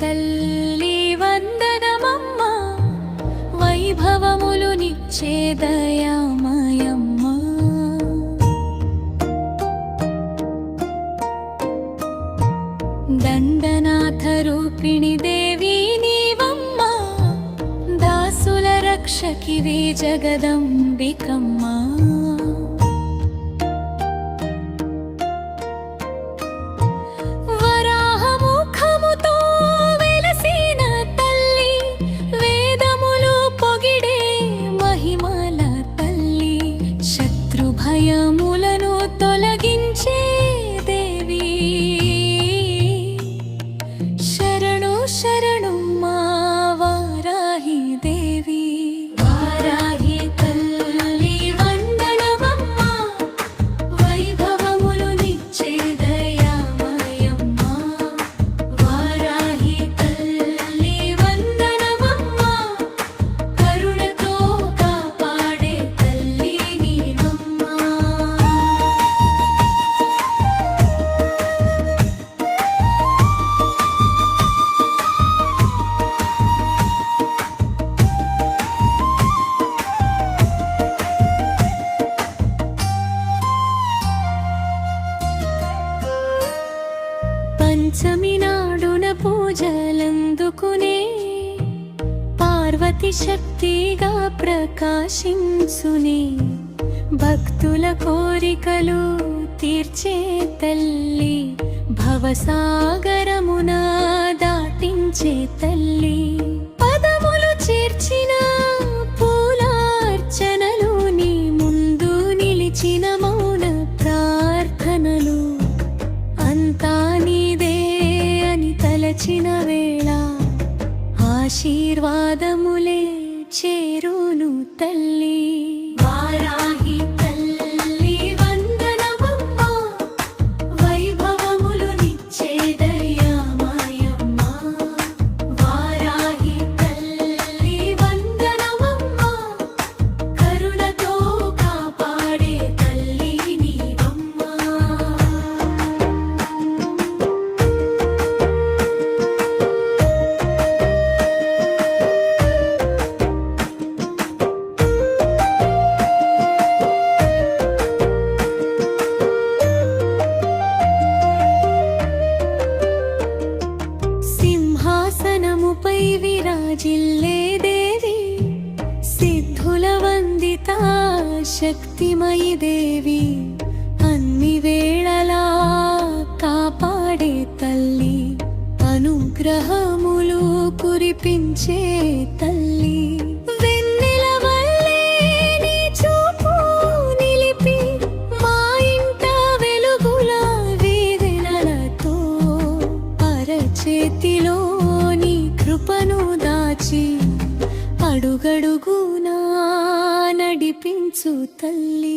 తల్లి వందనమమ్మ వైభవములు నిచ్చే దయామయమ్మ దండనాథ రూపిణి దేవి నీవమ్మ దాసుల రక్షకివి జగదంబికమ్మ భయములను తొలగించే దేవి శరణు శరణు మా వారాహి దేవి వారాహి తల్లి వందనమమ్మ వైభవములు నిచ్చే దయామయమ్మ వారాహి తల్లి వందనమమ్మ కరుణతో కాపాడే తల్లి నీవమ్మ పంచమి నాడున పూజలందుకునే పార్వతి శక్తిగా ప్రకాశించునే భక్తుల కోరికలు తీర్చే తల్లి భవసాగరమున దాటించే తల్లి పదములు చేర్చిన పూలార్చనలు నీ ముందు నిలిచిన మౌన ప్రార్థనలు అంతా నీదే అని తలచిన వేళ ఆశీర్వాదములే చేరును తల్లి వారాహి తల్లి వందనమమ్మ వైభవములు నిచ్చే దయామయమ్మ వారాహి తల్లి వందనమమ్మ కరుణతో కాపాడే తల్లి నీవమ్మ సింహాసనముపై విరాజిల్లే దేవి సిద్ధుల వందిత శక్తిమయి దేవి అన్ని వేళలా కాపాడే తల్లి అనుగ్రహములు కురిపించే తల్లి వెన్నెల వల్లే నీ చూపు నిలిపి మా ఇంట వెలుగుల వీధెనలతో అరచేతిలో నీ కృపను దాచి అడుగడుగునా నడిపించు తల్లి